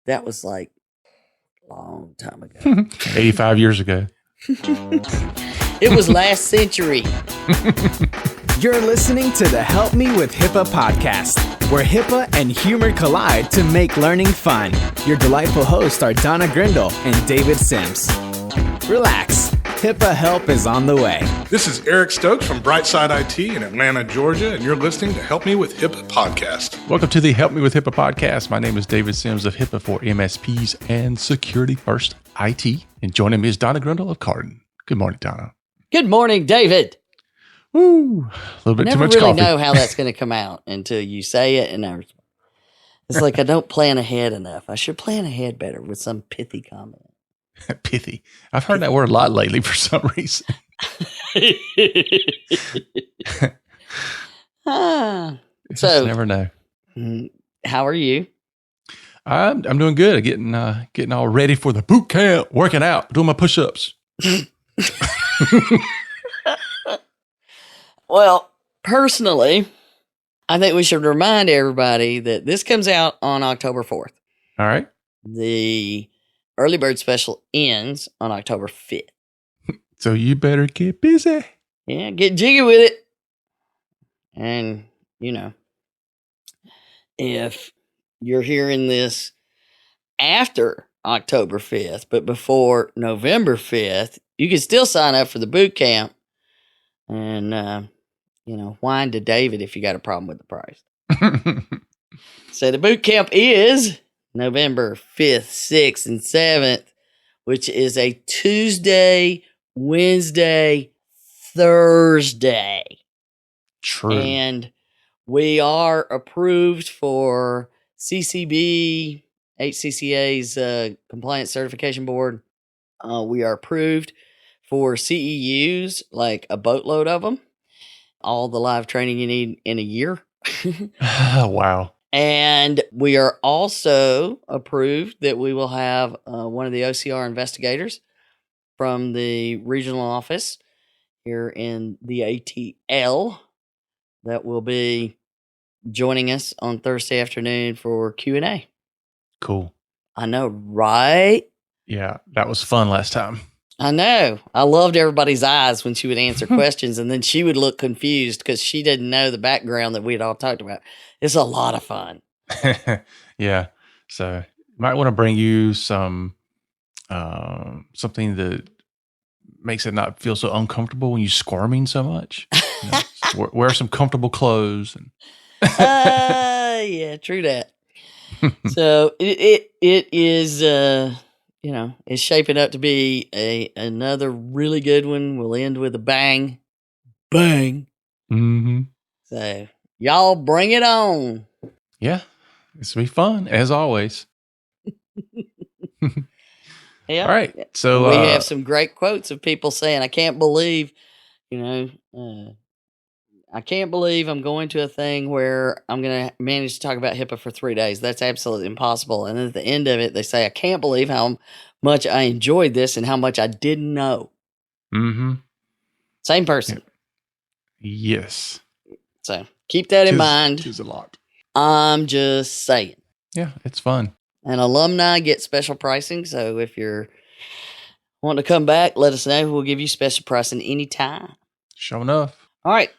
That was like a long time ago. 85 years ago. It was last century. You're listening to the Help Me with HIPAA podcast, where HIPAA and humor collide to make learning fun. Your delightful hosts are Donna Grindle and David Sims. Relax. HIPAA help is on the way. This is Eric Stokes from Brightside IT in Atlanta, Georgia, and you're listening to Help Me with HIPAA podcast. Welcome to the Help Me with HIPAA podcast. My name is David Sims of HIPAA for MSPs and Security First IT. And joining me is Donna Grindle of Carden. Good morning, Donna. Good morning, David. Woo. A little bit too much coffee. I never really coffee. know how that's going to come out until you say it. And it's like I don't plan ahead enough. I should plan ahead better with some pithy comment. Pithy. I've heard that word a lot lately for some reason. So never know. How are you? I'm doing good. Getting all ready for the boot camp, working out, doing my push-ups. Well, personally, I think we should remind everybody that this comes out on October 4th. All right. The early bird special ends on October 5th. So you better get busy. Yeah, get jiggy with it. And, if you're hearing this after October 5th, but before November 5th, you can still sign up for the boot camp and, whine to David if you got a problem with the price. So the boot camp is November 5th, 6th, and 7th, which is a Tuesday, Wednesday, Thursday. True. And we are approved for CCB, HCCA's Compliance Certification Board. We are approved for CEUs, like a boatload of them. All the live training you need in a year. Wow. And we are also approved that we will have one of the OCR investigators from the regional office here in the ATL that will be joining us on Thursday afternoon for Q&A. Cool. I know, right? Yeah, that was fun last time. I know. I loved everybody's eyes when she would answer questions, and then she would look confused because she didn't know the background that we had all talked about. It's a lot of fun. Yeah. So you might want to bring you some something that makes it not feel so uncomfortable when you're squirming so much. Wear some comfortable clothes. And yeah, true that. So it is it's shaping up to be another really good one. We'll end with a bang. Bang. Mm-hmm. So y'all bring it on. Yeah. It's gonna be fun, as always. Yeah. All right. So we have some great quotes of people saying, I can't believe, I can't believe I'm going to a thing where I'm going to manage to talk about HIPAA for 3 days. That's absolutely impossible. And then at the end of it, they say, I can't believe how much I enjoyed this and how much I didn't know. Mm-hmm. Same person. Yes. So keep that in mind. It's a lot. I'm just saying. Yeah, it's fun. And alumni get special pricing. So if you're wanting to come back, let us know. We'll give you special pricing anytime. Sure enough. All right.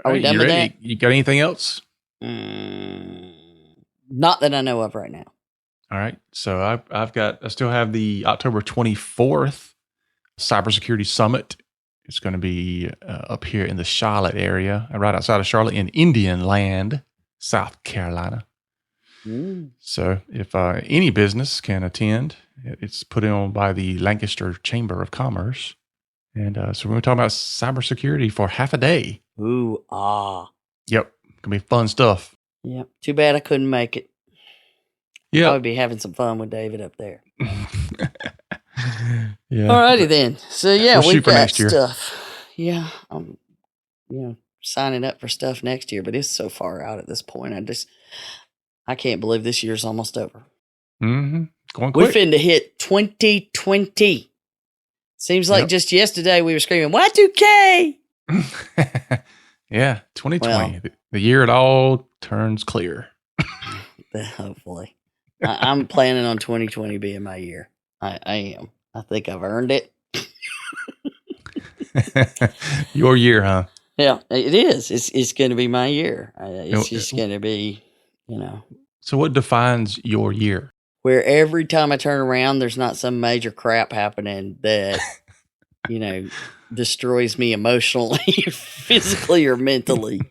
Are we done with ready? that? You got anything else? Not that I know of right now. All right. So I still have the October 24th Cybersecurity Summit. It's going to be up here in the Charlotte area, right outside of Charlotte in Indian Land, South Carolina. So if any business can attend, it's put on by the Lancaster Chamber of Commerce. And so we're going to talk about cybersecurity for half a day. Ooh, ah. Yep. Gonna be fun stuff. Yep. Too bad I couldn't make it. Yeah. I would be having some fun with David up there. Yeah. Alrighty then. So yeah, We'll we've got next year. stuff. Yeah. I'm signing up for stuff next year, but it's so far out at this point. I can't believe this year's almost over. Mm-hmm. Going We're quick. finna hit 2020. Seems like just yesterday we were screaming, Y2K! Yeah, 2020. Well, the year it all turns clear. hopefully. I'm planning on 2020 being my year. I am. I think I've earned it. Your year, huh? Yeah, it is. It's going to be my year. You know, It's just going to be, So what defines your year? where every time I turn around, there's not some major crap happening that, destroys me emotionally, physically, or mentally,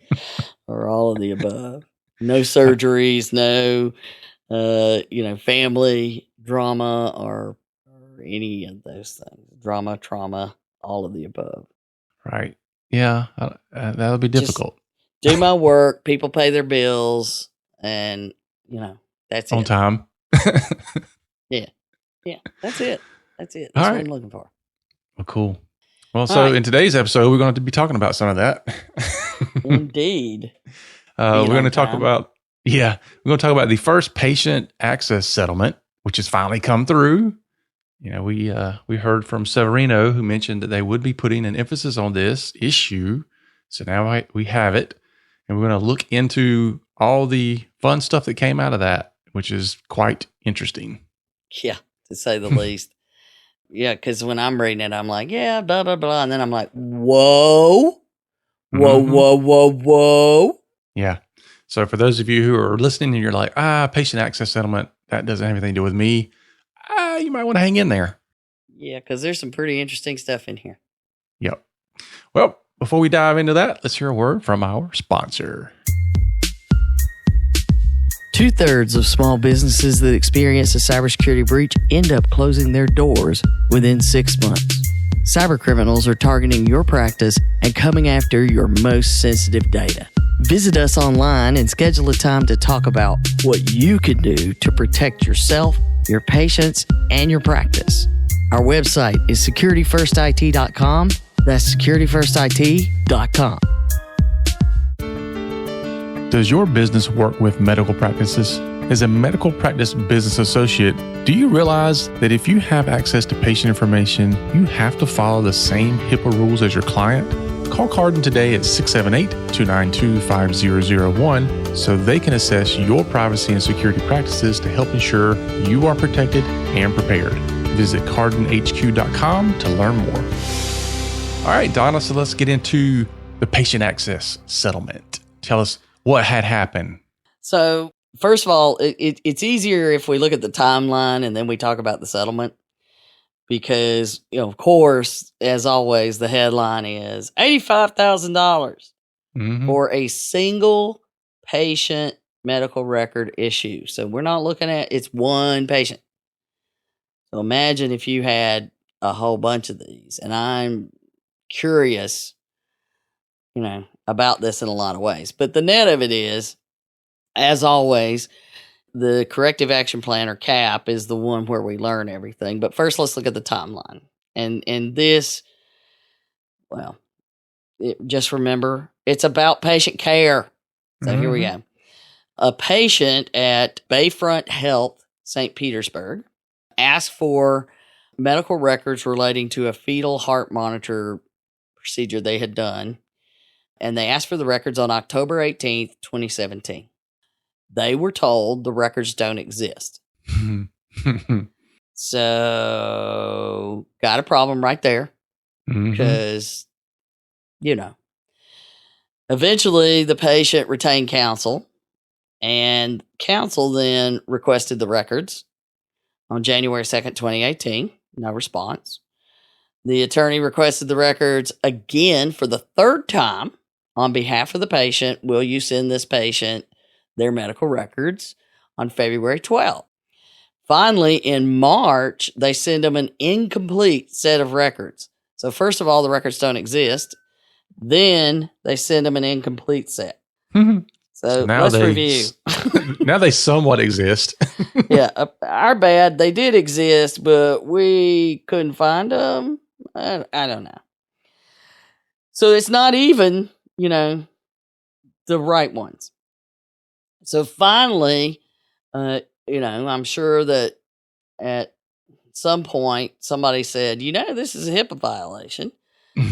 or all of the above. No surgeries, no, family drama or any of those things. Drama, trauma, all of the above. Right. Yeah, that'll be Just difficult. do my work, people pay their bills, and, that's On it. time. Yeah, that's it. That's it. All That's what right. I'm looking for. Well, cool. Well, All so right. in today's episode, we're going to be talking about some of that. Indeed. We're Being going to on talk time. about, we're going to talk about the first patient access settlement, which has finally come through. We heard from Severino, who mentioned that they would be putting an emphasis on this issue. So now we have it, and we're going to look into all the fun stuff that came out of that, which is quite interesting. Yeah, to say the least. Yeah, because when I'm reading it, I'm like, yeah, blah, blah, blah. And then I'm like, whoa, Mhm. whoa. Yeah. So for those of you who are listening and you're like, patient access settlement, that doesn't have anything to do with me, you might want to hang in there. Yeah, because there's some pretty interesting stuff in here. Yep. Well, before we dive into that, let's hear a word from our sponsor. 2/3 of small businesses that experience a cybersecurity breach end up closing their doors within 6 months. Cyber criminals are targeting your practice and coming after your most sensitive data. Visit us online and schedule a time to talk about what you can do to protect yourself, your patients, and your practice. Our website is securityfirstit.com. That's securityfirstit.com. Does your business work with medical practices? As a medical practice business associate, do you realize that if you have access to patient information, you have to follow the same HIPAA rules as your client? Call Carden today at 678-292-5001 so they can assess your privacy and security practices to help ensure you are protected and prepared. Visit cardenhq.com to learn more. All right, Donna, so let's get into the patient access settlement. Tell us what had happened. So, first of all, it's easier if we look at the timeline and then we talk about the settlement. Because, of course, as always, the headline is $85,000 for a single patient medical record issue. So we're not looking at, it's one patient. So imagine if you had a whole bunch of these. And I'm curious, about this in a lot of ways. But the net of it is, as always, the corrective action plan, or CAP, is the one where we learn everything. But first, let's look at the timeline. And this, just remember, it's about patient care. So here we go. A patient at Bayfront Health, St. Petersburg, asked for medical records relating to a fetal heart monitor procedure they had done. And they asked for the records on October 18th, 2017. They were told the records don't exist. So, got a problem right there. Because, eventually the patient retained counsel. And counsel then requested the records on January 2nd, 2018. No response. The attorney requested the records again for the third time on behalf of the patient. Will you send this patient their medical records on February 12th? Finally, in March, they send them an incomplete set of records. So first of all, the records don't exist. Then they send them an incomplete set. So now let's review. Now they somewhat exist. Yeah, our bad. They did exist, but we couldn't find them. I don't know. So it's not even, the right ones. So finally, I'm sure that at some point somebody said, this is a HIPAA violation.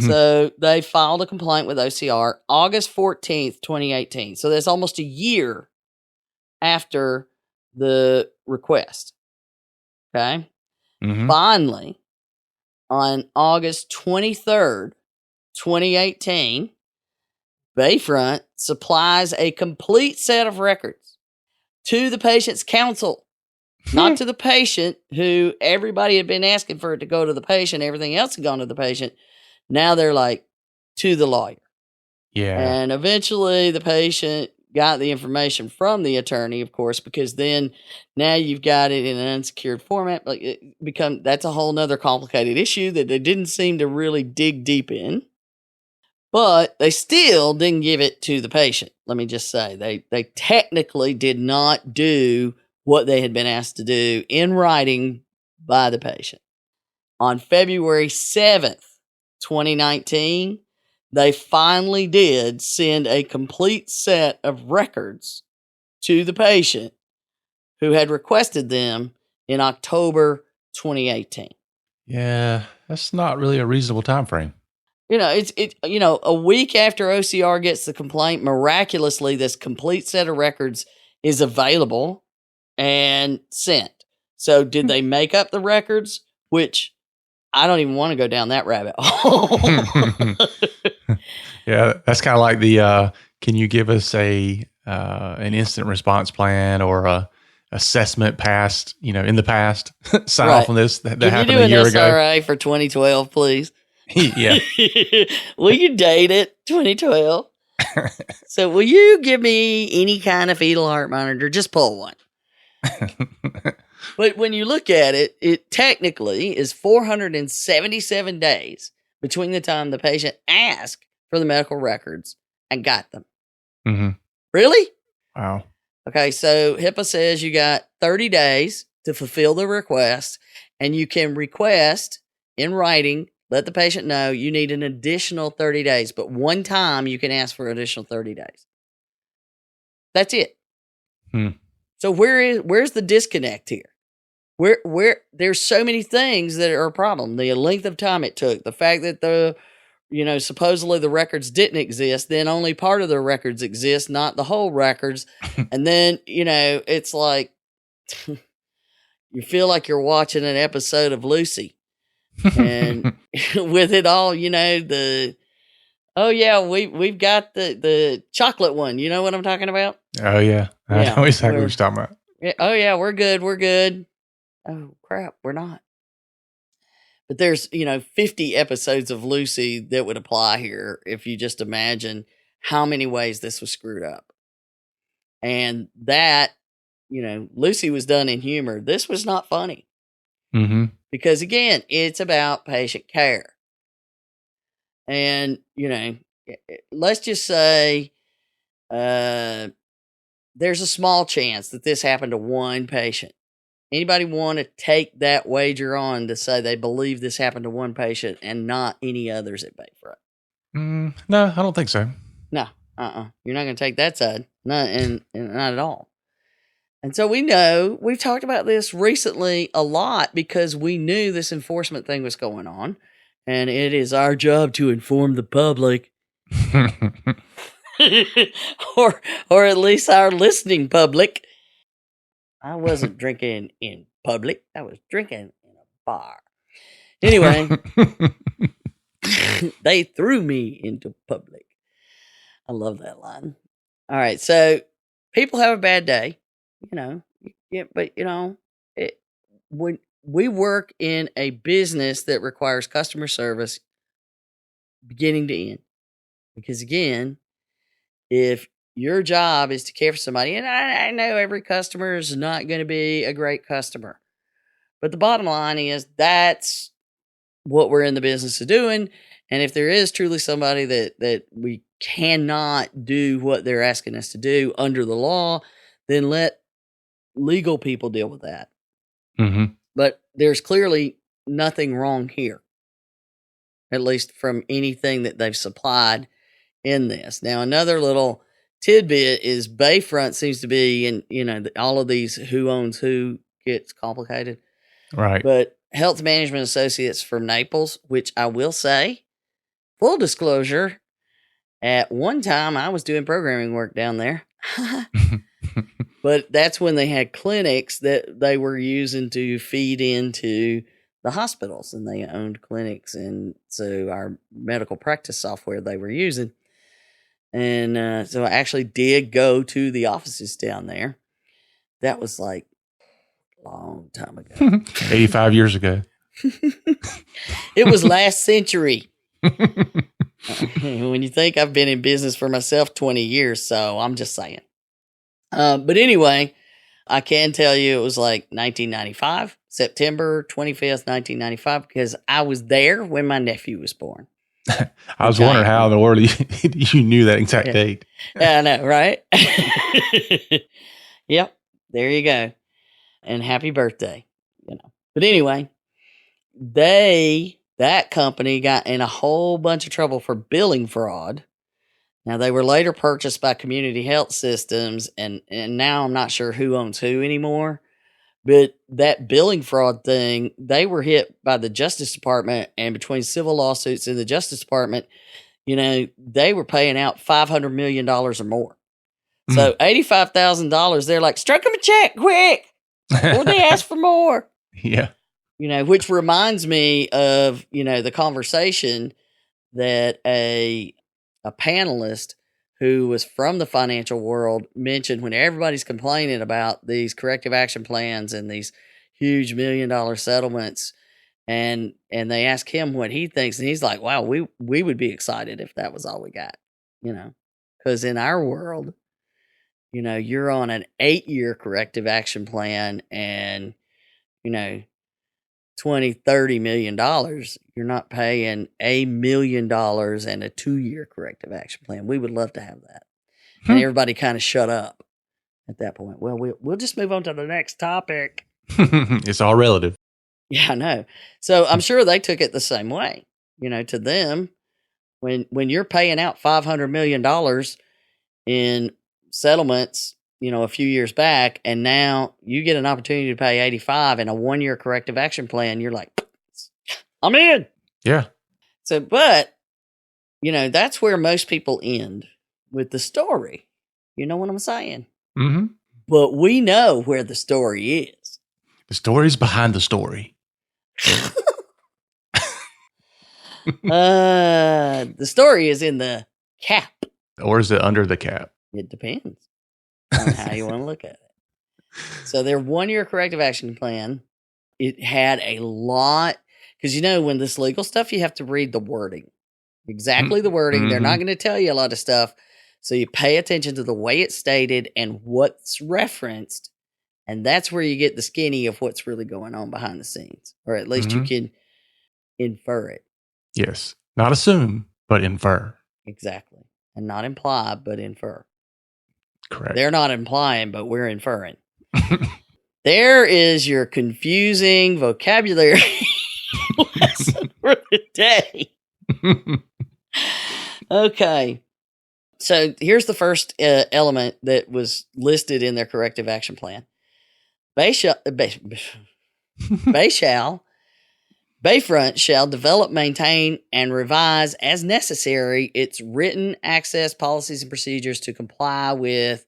So they filed a complaint with OCR August 14th, 2018. So that's almost a year after the request. Okay. Mhm. Finally, on August 23rd, 2018, Bayfront supplies a complete set of records to the patient's counsel, not to the patient, who everybody had been asking for it to go to the patient. Everything else had gone to the patient. Now they're like, to the lawyer. Yeah. And eventually the patient got the information from the attorney, of course, because then now you've got it in an unsecured format. Like that's a whole nother complicated issue that they didn't seem to really dig deep in. But they still didn't give it to the patient. Let me just say, they technically did not do what they had been asked to do in writing by the patient. On February 7th, 2019, they finally did send a complete set of records to the patient who had requested them in October 2018. Yeah, that's not really a reasonable time frame. It's a week after OCR gets the complaint, miraculously, this complete set of records is available and sent. So did they make up the records? Which I don't even want to go down that rabbit hole. Yeah, that's kind of like the can you give us an instant response plan or a assessment past, in the past, sign off on this that happened a year ago. Can you do an SRA for 2012, please? Yeah. Will you date it 2012? So will you give me any kind of fetal heart monitor? Just pull one. But when you look at it, it technically is 477 days between the time the patient asked for the medical records and got them. Mm-hmm. Really? Wow. Okay, so HIPAA says you got 30 days to fulfill the request, and you can request in writing, let the patient know you need an additional 30 days, but one time you can ask for an additional 30 days. That's it. So where's the disconnect here? Where there's so many things that are a problem. The length of time it took, the fact that supposedly the records didn't exist, then only part of the records exist, not the whole records. And then, it's like you feel like you're watching an episode of Lucy. And with it all, we've got the chocolate one. You know what I'm talking about? Oh yeah. I know exactly what you're talking about. Oh yeah, we're good. Oh crap, we're not. But there's, 50 episodes of Lucy that would apply here if you just imagine how many ways this was screwed up. And that, Lucy was done in humor. This was not funny. Mm-hmm. Because again, it's about patient care. And, let's just say there's a small chance that this happened to one patient. Anybody want to take that wager on to say they believe this happened to one patient and not any others at Bayfront? No, I don't think so. No, you're not going to take that side. Not at all. And so we've talked about this recently a lot because we knew this enforcement thing was going on, and it is our job to inform the public, or at least our listening public. I wasn't drinking in public. I was drinking in a bar. Anyway, they threw me into public. I love that line. All right. So people have a bad day, but when we work in a business that requires customer service beginning to end, because again, if your job is to care for somebody, and I know every customer is not going to be a great customer, but the bottom line is that's what we're in the business of doing. And if there is truly somebody that we cannot do what they're asking us to do under the law, then let legal people deal with that. Mm-hmm. But there's clearly nothing wrong here, at least from anything that they've supplied in this. Now, another little tidbit is Bayfront seems to be, and all of these who owns who gets complicated. Right. But Health Management Associates from Naples, which I will say, full disclosure, at one time I was doing programming work down there. But that's when they had clinics that they were using to feed into the hospitals, and they owned clinics. And so our medical practice software they were using. And so I actually did go to the offices down there. That was like a long time ago. 85 years ago. It was last century. When you think I've been in business for myself 20 years, so I'm just saying. But anyway, I can tell you it was like 1995, September 25th, 1995, because I was there when my nephew was born. I was wondering how in the world you knew that exact date. Yeah, I know, right? Yep, there you go. And happy birthday, But anyway, that company got in a whole bunch of trouble for billing fraud. Now, they were later purchased by Community Health Systems, and now I'm not sure who owns who anymore. But that billing fraud thing, they were hit by the Justice Department, and between civil lawsuits in the Justice Department, they were paying out $500 million or more. So $85,000, they're like, stroke them a check quick, or they ask for more. Yeah. Which reminds me of, the conversation that a panelist who was from the financial world mentioned when everybody's complaining about these corrective action plans and these huge $1 million settlements. And they ask him what he thinks. And he's like, wow, we would be excited if that was all we got, because in our world, you're on an 8-year corrective action plan and, $20-30 million, you're not paying $1 million and a 2-year corrective action plan. We would love to have that. And everybody kind of shut up at that point. Well, we'll just move on to the next topic. It's all relative. Yeah, I know. So I'm sure they took it the same way. To them, when you're paying out $500 million in settlements, a few years back, and now you get an opportunity to pay 85 in a 1-year corrective action plan, you're like, I'm in. Yeah. So, but, that's where most people end with the story. You know what I'm saying? Mm-hmm. But we know where the story is. The story's behind the story. The story is in the cap. Or is it under the cap? It depends on how you want to look at it. So their 1-year corrective action plan, it had a lot, because when this legal stuff, you have to read the wording. Exactly the wording. Mm-hmm. They're not going to tell you a lot of stuff. So you pay attention to the way it's stated and what's referenced. And that's where you get the skinny of what's really going on behind the scenes. Or at least you can infer it. Yes. Not assume, but infer. Exactly. And not imply, but infer. Correct. They're not implying, but we're inferring. There is your confusing vocabulary lesson for the day. Okay. So here's the first element that was listed in their corrective action plan. Bayfront shall develop, maintain, and revise as necessary its written access policies and procedures to comply with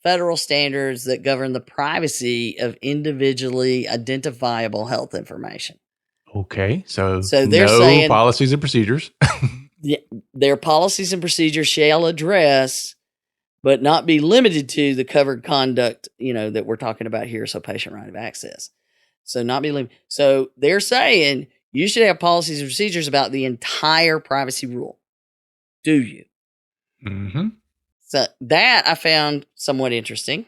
federal standards that govern the privacy of individually identifiable health information. Okay. So they're no saying policies and procedures. Their policies and procedures shall address, but not be limited to, the covered conduct, that we're talking about here. So patient right of access. So not be limited. So they're saying you should have policies and procedures about the entire privacy rule. Do you? Mm-hmm. So that I found somewhat interesting.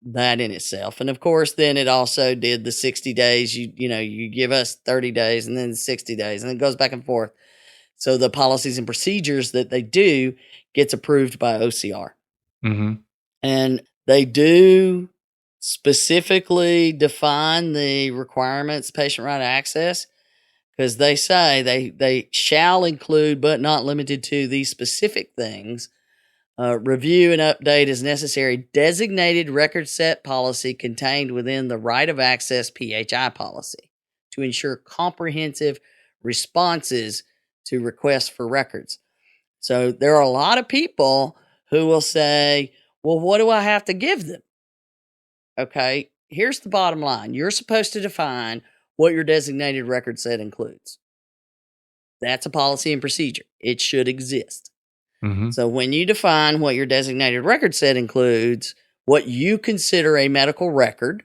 That in itself. And of course, then it also did the 60 days. You give us 30 days and then 60 days, and it goes back and forth. So the policies and procedures that they do gets approved by OCR. Mm-hmm. And they do specifically define the requirements, patient right of access, because they say they shall include, but not limited to, these specific things. Review and update as necessary designated record set policy contained within the right of access PHI policy to ensure comprehensive responses to requests for records. So there are a lot of people who will say, well, what do I have to give them? Okay, here's the bottom line. You're supposed to define what your designated record set includes. That's a policy and procedure. It should exist. Mm-hmm. So when you define what your designated record set includes, what you consider a medical record,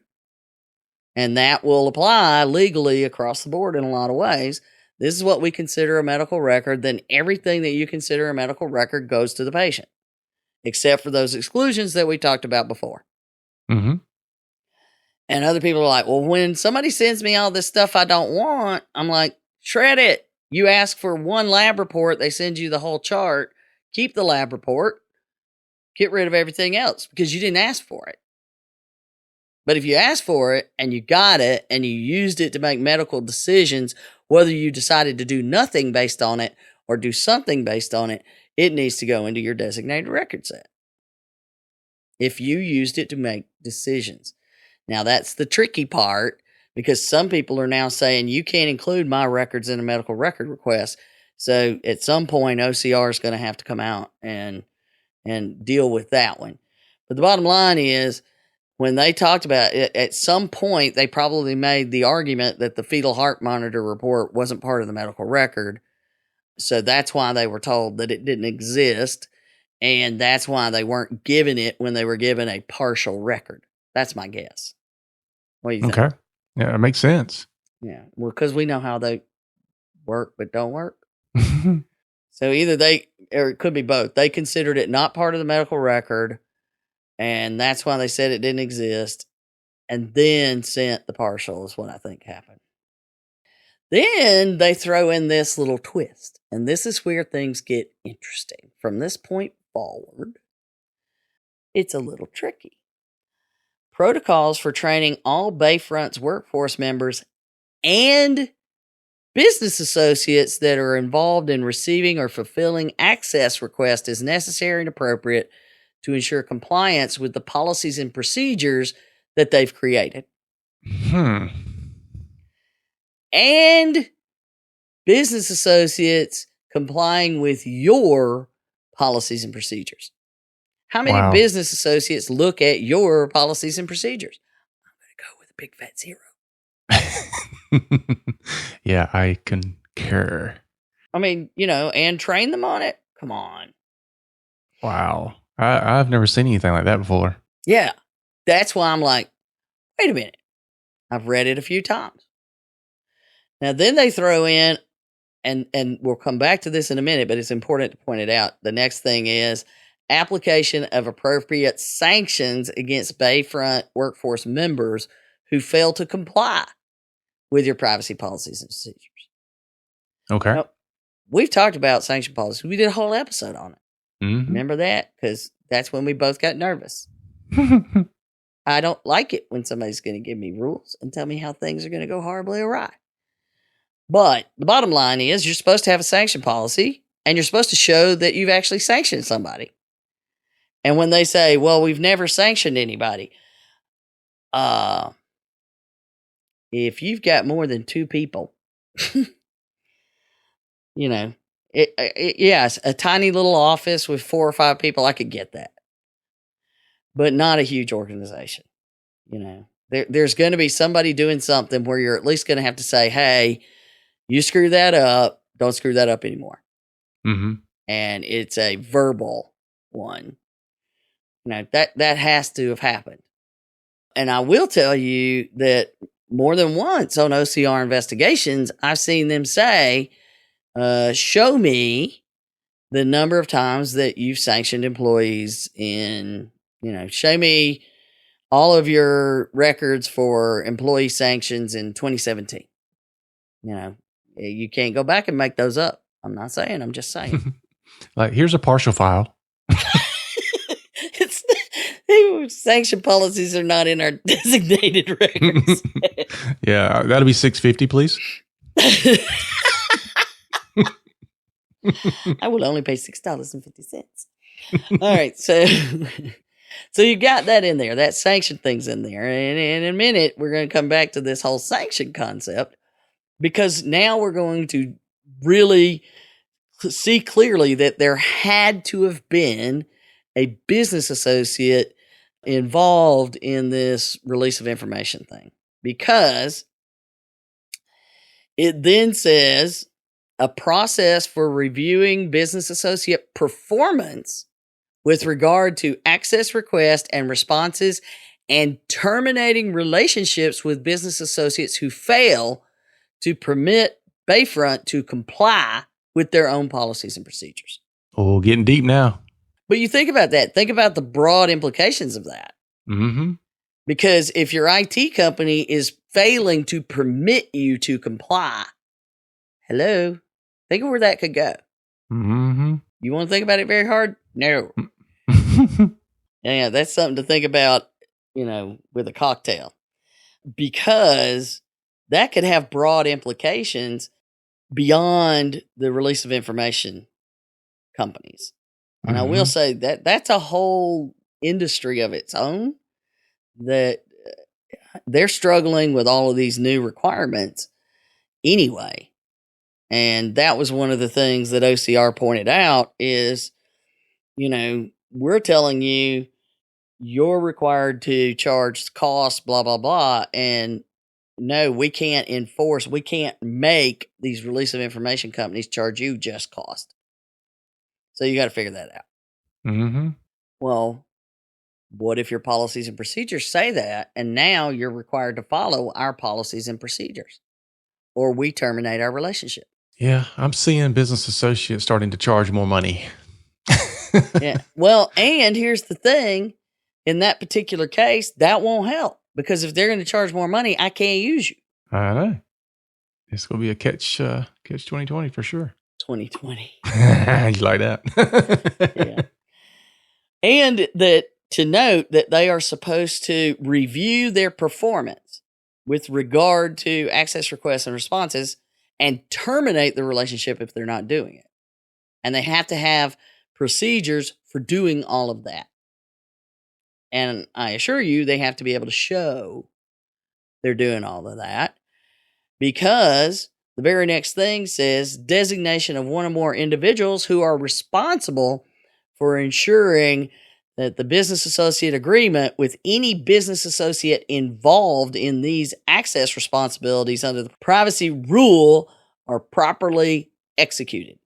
and that will apply legally across the board in a lot of ways. This is what we consider a medical record. Then everything that you consider a medical record goes to the patient, except for those exclusions that we talked about before. Mm-hmm. And other people are like, well, when somebody sends me all this stuff I don't want, I'm like, shred it. You ask for one lab report, they send you the whole chart. Keep the lab report. Get rid of everything else because you didn't ask for it. But if you asked for it and you got it and you used it to make medical decisions, whether you decided to do nothing based on it or do something based on it, it needs to go into your designated record set. If you used it to make decisions. Now, that's the tricky part because some people are now saying you can't include my records in a medical record request. So at some point, OCR is going to have to come out and deal with that one. But the bottom line is, when they talked about it, at some point, they probably made the argument that the fetal heart monitor report wasn't part of the medical record. So that's why they were told that it didn't exist. And that's why they weren't given it when they were given a partial record. That's my guess. What do you think? Okay. Yeah, it makes sense. Yeah. Well, because we know how they work but don't work. So either or it could be both. They considered it not part of the medical record, and that's why they said it didn't exist, and then sent the partial is what I think happened. Then they throw in this little twist, and this is where things get interesting. From this point forward, it's a little tricky. Protocols for training all Bayfront's workforce members and business associates that are involved in receiving or fulfilling access requests is necessary and appropriate to ensure compliance with the policies and procedures that they've created. And business associates complying with your policies and procedures. How many business associates look at your policies and procedures? I'm going to go with a big fat 0. Yeah, I concur. I mean, and train them on it. Come on. Wow. I've never seen anything like that before. Yeah. That's why I'm like, wait a minute. I've read it a few times. Now, then they throw in, and we'll come back to this in a minute, but it's important to point it out. The next thing is application of appropriate sanctions against Bayfront workforce members who fail to comply with your privacy policies and procedures. Okay. Now, we've talked about sanction policy. We did a whole episode on it. Mm-hmm. Remember that? Because that's when we both got nervous. I don't like it when somebody's going to give me rules and tell me how things are going to go horribly awry. But the bottom line is you're supposed to have a sanction policy and you're supposed to show that you've actually sanctioned somebody. And when they say, well, we've never sanctioned anybody, if you've got more than 2 people, yes, a tiny little office with 4 or 5 people, I could get that. But not a huge organization. There's going to be somebody doing something where you're at least going to have to say, hey, you screw that up. Don't screw that up anymore. Mm-hmm. And it's a verbal one. That has to have happened. And I will tell you that more than once on OCR investigations, I've seen them say, show me the number of times that you've sanctioned employees show me all of your records for employee sanctions in 2017. You can't go back and make those up. I'm not saying, I'm just saying. Like, here's a partial file. Sanction policies are not in our designated records. Yeah, that'll be $650, please. I will only pay $6.50. All right, so you got that in there. That sanction thing's in there. And in a minute, we're going to come back to this whole sanction concept because now we're going to really see clearly that there had to have been a business associate involved in this release of information thing, because it then says a process for reviewing business associate performance with regard to access requests and responses and terminating relationships with business associates who fail to permit Bayfront to comply with their own policies and procedures. Oh, getting deep now. But you think about that. Think about the broad implications of that. Mm-hmm. Because if your IT company is failing to permit you to comply, hello, think of where that could go. Mm-hmm. You want to think about it very hard? No. Yeah, that's something to think about, with a cocktail. Because that could have broad implications beyond the release of information companies. And I will say that that's a whole industry of its own, that they're struggling with all of these new requirements anyway. And that was one of the things that OCR pointed out is, we're telling you you're required to charge costs, blah, blah, blah. And no, we can't make these release of information companies charge you just cost. So you got to figure that out. Mm-hmm. Well, what if your policies and procedures say that, and now you're required to follow our policies and procedures, or we terminate our relationship? Yeah, I'm seeing business associates starting to charge more money. Yeah. Well, and here's the thing. In that particular case, that won't help, because if they're going to charge more money, I can't use you. I know. It's going to be a catch 2020 for sure. 2020. You like that? Yeah. And that to note that they are supposed to review their performance with regard to access requests and responses and terminate the relationship if they're not doing it. And they have to have procedures for doing all of that. And I assure you, they have to be able to show they're doing all of that, because the very next thing says designation of one or more individuals who are responsible for ensuring that the business associate agreement with any business associate involved in these access responsibilities under the privacy rule are properly executed.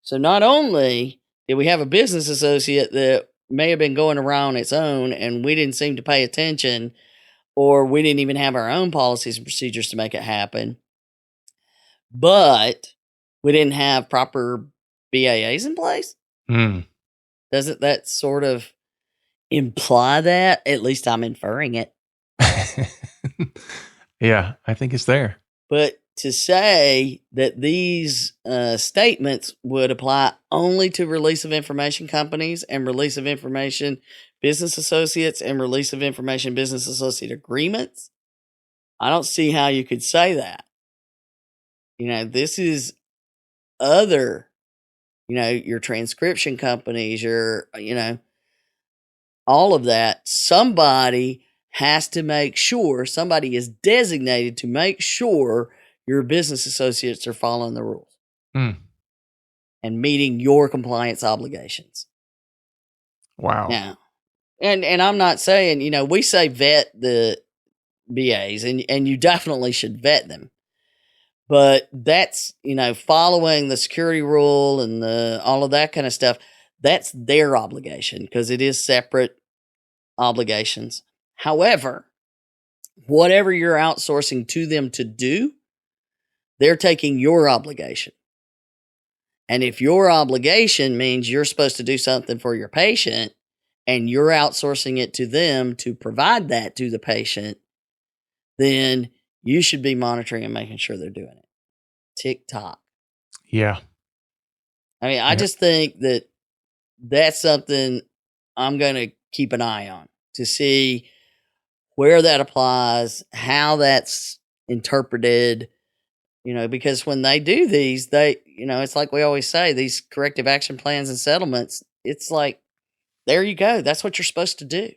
So not only did we have a business associate that may have been going around its own and we didn't seem to pay attention, or we didn't even have our own policies and procedures to make it happen, but we didn't have proper BAAs in place. Doesn't that sort of imply that? At least I'm inferring it. Yeah, I think it's there. But to say that these statements would apply only to release of information companies and release of information business associates and release of information business associate agreements, I don't see how you could say that. This is other, your transcription companies, your, all of that. Somebody has to make sure, somebody is designated to make sure your business associates are following the rules and meeting your compliance obligations. Wow. Now, and I'm not saying, we say vet the BAs, and you definitely should vet them. But that's, following the security rule and all of that kind of stuff, that's their obligation, because it is separate obligations. However, whatever you're outsourcing to them to do, they're taking your obligation. And if your obligation means you're supposed to do something for your patient and you're outsourcing it to them to provide that to the patient, then you should be monitoring and making sure they're doing it. TikTok. Yeah. I mean, I just think that that's something I'm going to keep an eye on to see where that applies, how that's interpreted, because when they do these, it's like we always say, these corrective action plans and settlements, it's like, there you go. That's what you're supposed to do.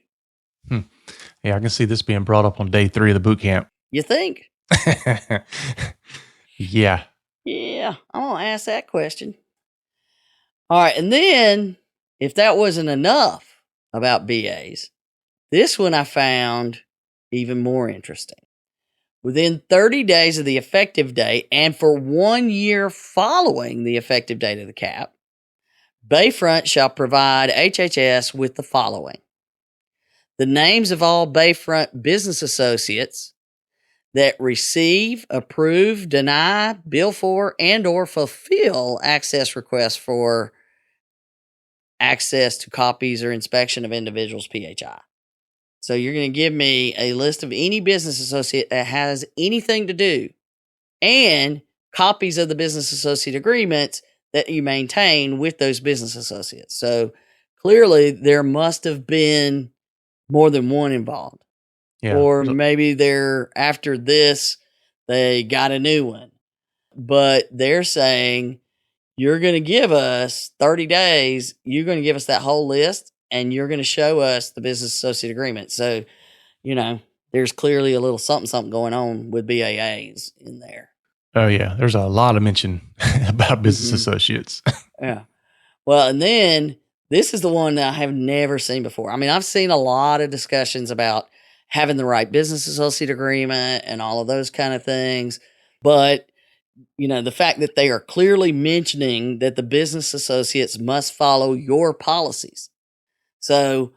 Yeah, I can see this being brought up on day 3 of the boot camp. You think? Yeah. Yeah, I'm going to ask that question. All right, and then if that wasn't enough about BAs, This one I found even more interesting. Within 30 days of the effective date and for 1 year following the effective date of the cap, Bayfront shall provide HHS with the following: the names of all Bayfront business associates that receive, approve, deny, bill for, and or fulfill access requests for access to copies or inspection of individuals' PHI. So you're going to give me a list of any business associate that has anything to do and copies of the business associate agreements that you maintain with those business associates. So clearly there must have been more than one involved. Yeah. Or maybe after this, they got a new one. But they're saying, you're going to give us 30 days, you're going to give us that whole list, and you're going to show us the business associate agreement. So, there's clearly a little something going on with BAAs in there. Oh, yeah. There's a lot of mention about business associates. Yeah. Well, and then this is the one that I have never seen before. I mean, I've seen a lot of discussions about having the right business associate agreement and all of those kind of things. But, the fact that they are clearly mentioning that the business associates must follow your policies. So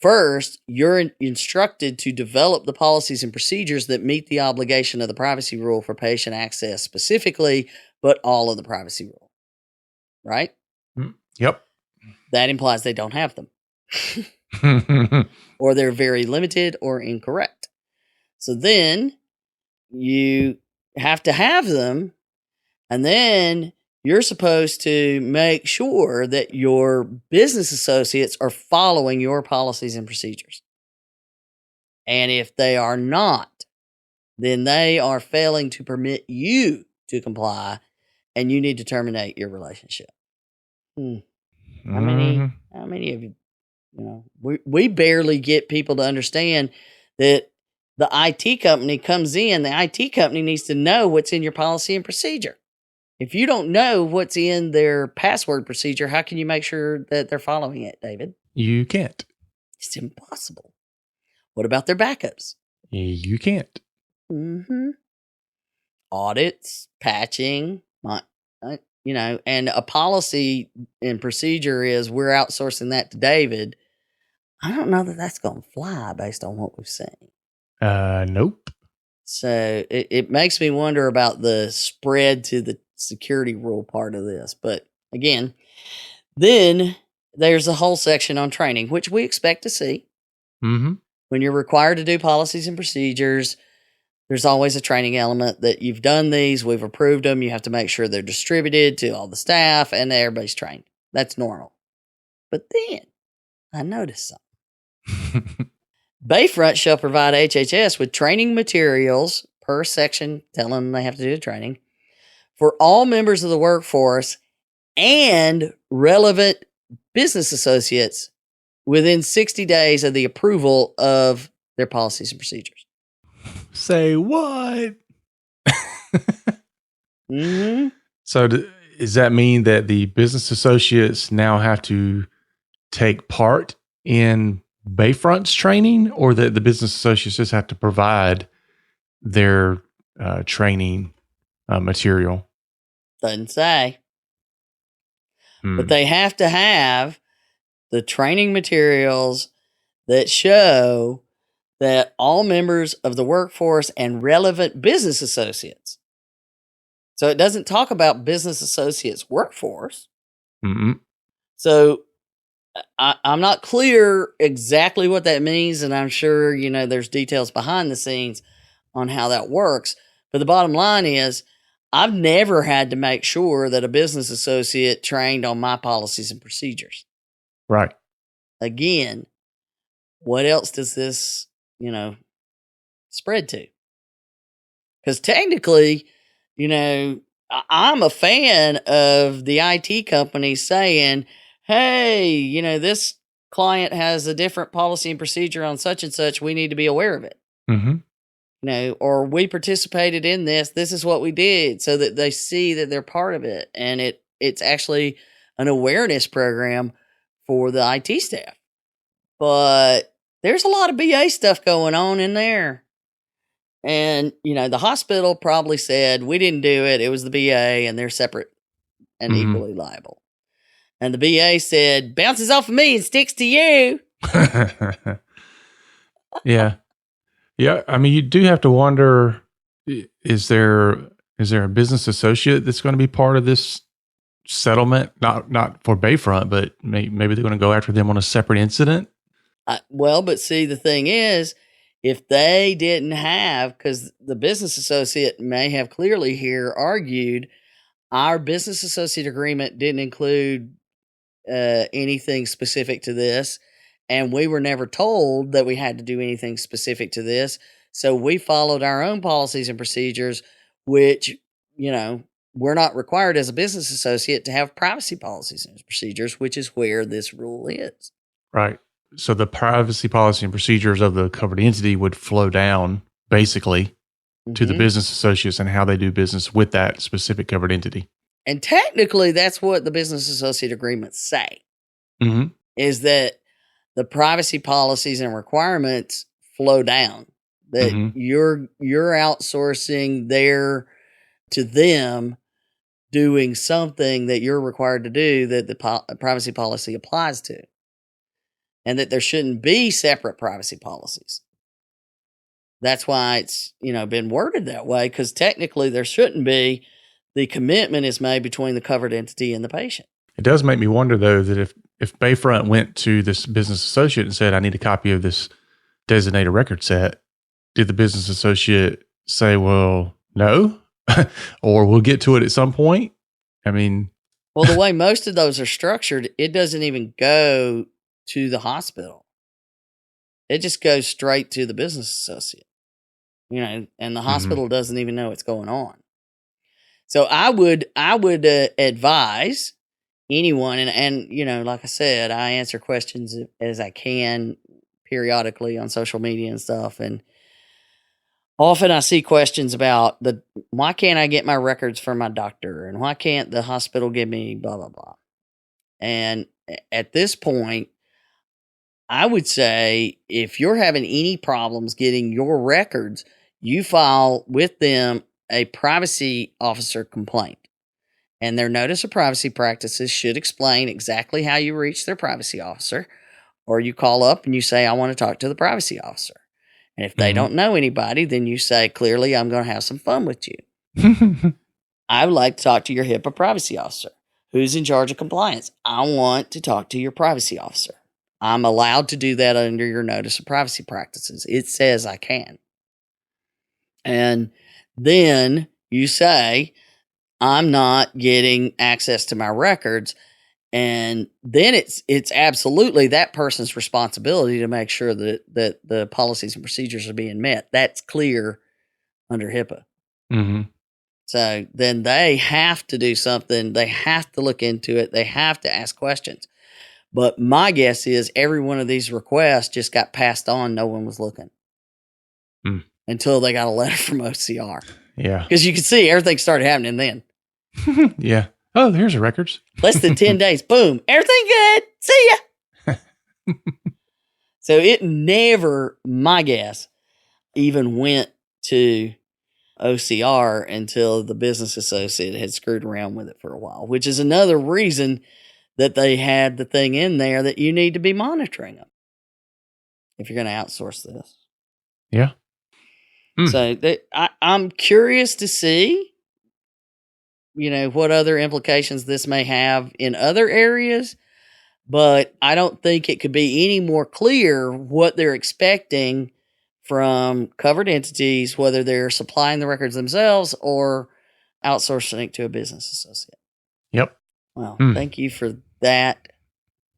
first, you're instructed to develop the policies and procedures that meet the obligation of the privacy rule for patient access specifically, but all of the privacy rule. Right? Yep. That implies they don't have them. Or they're very limited or incorrect. So then you have to have them, and then you're supposed to make sure that your business associates are following your policies and procedures. And if they are not, then they are failing to permit you to comply, and you need to terminate your relationship. How many of you, we barely get people to understand that the IT company comes in, the IT company needs to know what's in your policy and procedure. If you don't know what's in their password procedure, how can you make sure that they're following it, David? You can't. It's impossible. What about their backups? You can't. Audits, patching, and a policy and procedure is we're outsourcing that to David. I don't know that that's going to fly based on what we've seen. Nope. So it makes me wonder about the spread to the security rule part of this. But again, then there's a whole section on training, which we expect to see. Mm-hmm. When you're required to do policies and procedures, there's always a training element that you've done these, we've approved them. You have to make sure they're distributed to all the staff and everybody's trained. That's normal. But then I noticed something. Bayfront shall provide HHS with training materials per section, telling them they have to do the training, for all members of the workforce and relevant business associates within 60 days of the approval of their policies and procedures. Say what? So does that mean that the business associates now have to take part in Bayfront's training, or that the business associates just have to provide their training material? Doesn't say. But they have to have the training materials that show that all members of the workforce and relevant business associates. So it doesn't talk about business associates workforce. So I'm not clear exactly what that means, and I'm sure, there's details behind the scenes on how that works. But the bottom line is, I've never had to make sure that a business associate trained on my policies and procedures. Right. Again, what else does this, spread to? Because technically, I'm a fan of the IT company saying, hey, this client has a different policy and procedure on such and such. We need to be aware of it. Or we participated in this. This is what we did, so that they see that they're part of it. And it's actually an awareness program for the IT staff. But there's a lot of BA stuff going on in there. And, the hospital probably said, we didn't do it. It was the BA, and they're separate and equally liable. And the BA said, bounces off of me and sticks to you. Yeah. Yeah. I mean, you do have to wonder, is there a business associate that's going to be part of this settlement? Not for Bayfront, but maybe they're going to go after them on a separate incident. But see, the thing is, if they didn't have, because the business associate may have clearly here argued, our business associate agreement didn't include anything specific to this, and we were never told that we had to do anything specific to this. So we followed our own policies and procedures, which, we're not required as a business associate to have privacy policies and procedures, which is where this rule is. Right. So the privacy policy and procedures of the covered entity would flow down basically to the business associates and how they do business with that specific covered entity. And technically, that's what the business associate agreements say, is that the privacy policies and requirements flow down, that you're outsourcing to them doing something that you're required to do that the privacy policy applies to. And that there shouldn't be separate privacy policies. That's why it's, been worded that way, because technically there shouldn't be. The commitment is made between the covered entity and the patient. It does make me wonder, though, that if Bayfront went to this business associate and said, I need a copy of this designated record set, did the business associate say, well, no, or we'll get to it at some point? I mean... Well, the way most of those are structured, it doesn't even go to the hospital. It just goes straight to the business associate, and the hospital doesn't even know what's going on. So I would advise anyone, and like I said, I answer questions as I can periodically on social media and stuff, and often I see questions about why can't I get my records from my doctor, and why can't the hospital give me blah blah blah. And at this point, I would say if you're having any problems getting your records, you file with them a privacy officer complaint. And their notice of privacy practices should explain exactly how you reach their privacy officer. Or you call up and you say, I want to talk to the privacy officer. And if they don't know anybody, then you say, clearly, I'm going to have some fun with you. I would like to talk to your HIPAA privacy officer. Who's in charge of compliance? I want to talk to your privacy officer. I'm allowed to do that under your notice of privacy practices. It says I can. And then you say, I'm not getting access to my records. And then it's absolutely that person's responsibility to make sure that the policies and procedures are being met. That's clear under HIPAA. So then they have to do something. They have to look into it. They have to ask questions. But my guess is every one of these requests just got passed on. No one was looking until they got a letter from OCR. Yeah. Because you can see everything started happening then. Yeah. Oh, here's the records. Less than 10 days. Boom. Everything good. See ya. So it never, my guess, even went to OCR until the business associate had screwed around with it for a while, which is another reason that they had the thing in there that you need to be monitoring them if you're going to outsource this. Yeah. So I'm curious to see, what other implications this may have in other areas, but I don't think it could be any more clear what they're expecting from covered entities, whether they're supplying the records themselves or outsourcing it to a business associate. Yep. Well, thank you for that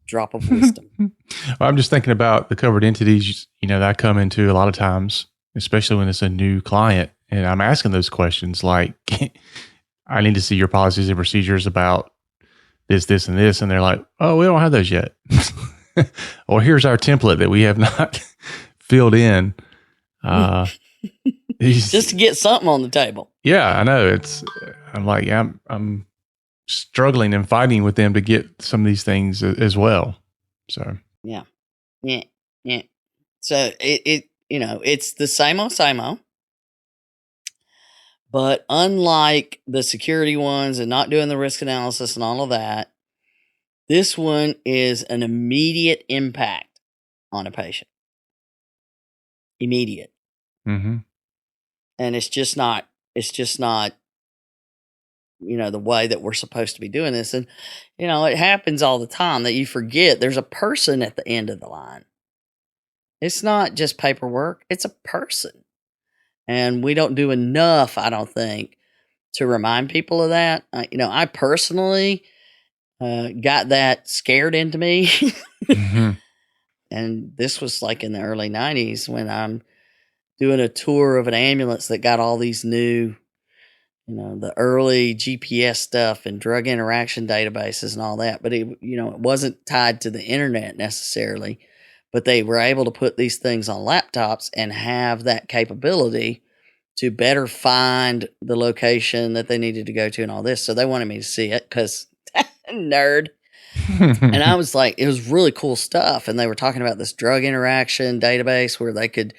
drop of wisdom. Well, I'm just thinking about the covered entities, that I come into a lot of times, especially when it's a new client, and I'm asking those questions like, I need to see your policies and procedures about this, and this. And they're like, oh, we don't have those yet. Or here's our template that we have not filled in. Just to get something on the table. Yeah, I know. I'm struggling and fighting with them to get some of these things as well. So yeah. So it's the same old. But unlike the security ones and not doing the risk analysis and all of that, this one is an immediate impact on a patient. Immediate. Mm-hmm. And it's just not, the way that we're supposed to be doing this. And, it happens all the time that you forget there's a person at the end of the line. It's not just paperwork, it's a person. And we don't do enough, I don't think, to remind people of that. I personally got that scared into me. Mm-hmm. And this was like in the early 90s when I'm doing a tour of an ambulance that got all these new, the early GPS stuff and drug interaction databases and all that. But it wasn't tied to the internet necessarily. But they were able to put these things on laptops and have that capability to better find the location that they needed to go to and all this. So they wanted me to see it because nerd. And I was like, it was really cool stuff. And they were talking about this drug interaction database where they could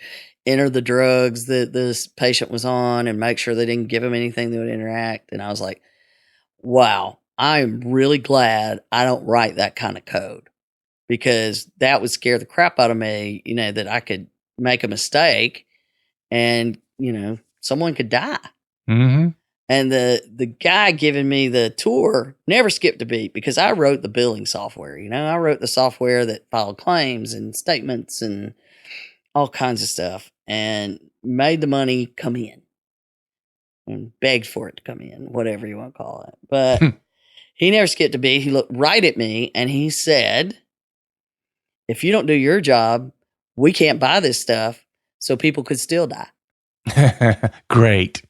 enter the drugs that this patient was on and make sure they didn't give them anything that would interact. And I was like, wow, I'm really glad I don't write that kind of code. Because that would scare the crap out of me, that I could make a mistake and, someone could die. Mm-hmm. And the guy giving me the tour never skipped a beat because I wrote the billing software. I wrote the software that filed claims and statements and all kinds of stuff and made the money come in and begged for it to come in, whatever you want to call it. But he never skipped a beat. He looked right at me and he said, if you don't do your job, we can't buy this stuff, so people could still die. Great.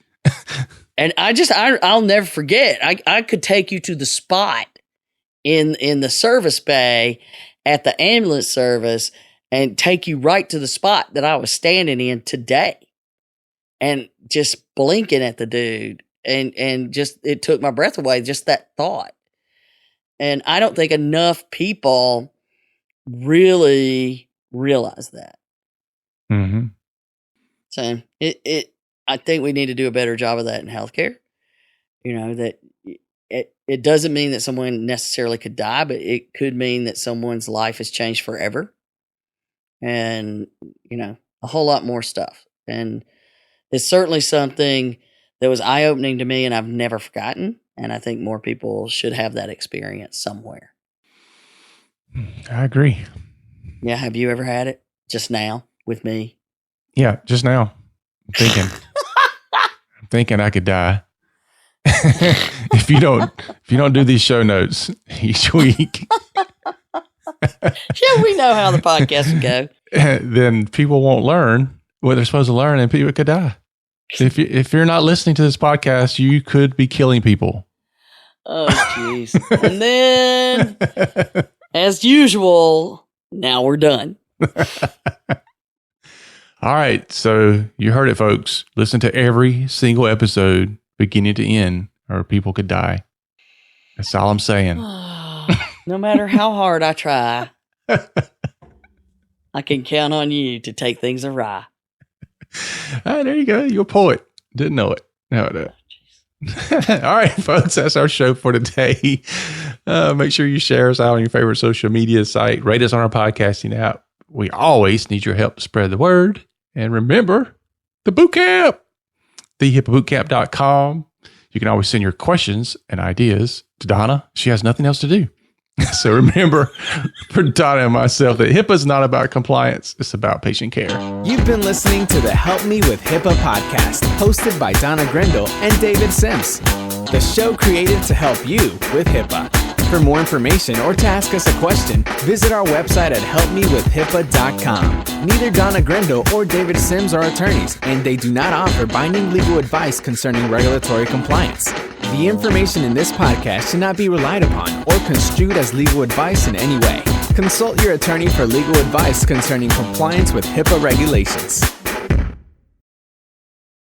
And I'll never forget. I could take you to the spot in the service bay at the ambulance service and take you right to the spot that I was standing in today. And just blinking at the dude and just, it took my breath away, just that thought. And I don't think enough people really realize that. Mm-hmm. So I think we need to do a better job of that in healthcare. That it doesn't mean that someone necessarily could die, but it could mean that someone's life has changed forever. And, a whole lot more stuff. And it's certainly something that was eye-opening to me and I've never forgotten. And I think more people should have that experience somewhere. I agree. Yeah. Have you ever had it just now with me? Yeah. Just now. I'm thinking I could die. if you don't do these show notes each week. Yeah, we know how the podcast would go. Then people won't learn what they're supposed to learn and people could die. If you're not listening to this podcast, you could be killing people. Oh, jeez. And then, as usual, now we're done. All right. So you heard it, folks. Listen to every single episode, beginning to end, or people could die. That's all I'm saying. No matter how hard I try, I can count on you to take things awry. There you go. You're a poet. Didn't know it. No. All right, folks. That's our show for today. Make sure you share us out on your favorite social media site. Rate us on our podcasting app. We always need your help to spread the word. And remember, the boot camp, thehippobootcamp.com. You can always send your questions and ideas to Donna. She has nothing else to do. So remember, for Donna and myself, that HIPAA is not about compliance. It's about patient care. You've been listening to the Help Me with HIPAA podcast, hosted by Donna Grindle and David Sims. The show created to help you with HIPAA. For more information or to ask us a question, visit our website at helpmewithhipaa.com. Neither Donna Grindle or David Sims are attorneys, and they do not offer binding legal advice concerning regulatory compliance. The information in this podcast should not be relied upon or construed as legal advice in any way. Consult your attorney for legal advice concerning compliance with HIPAA regulations.